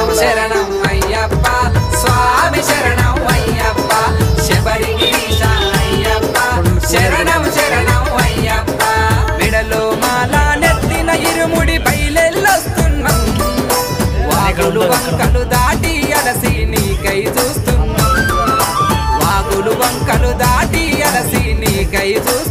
శరణం శరణం అయ్యప్ప స్వామి శరణం అయ్యప్ప శబరిగిరీశ అయ్యప్ప శరణం శరణం అయ్యప్ప మెడలో మాల నెత్తిన ఇరుముడి బయలెల్లొస్తున్నాం వాగులు వంకలు దాటి అలసి నీకై చూస్తున్నాం వాగులు వంకలు దాటి అలసి నీకై చూస్తున్నాం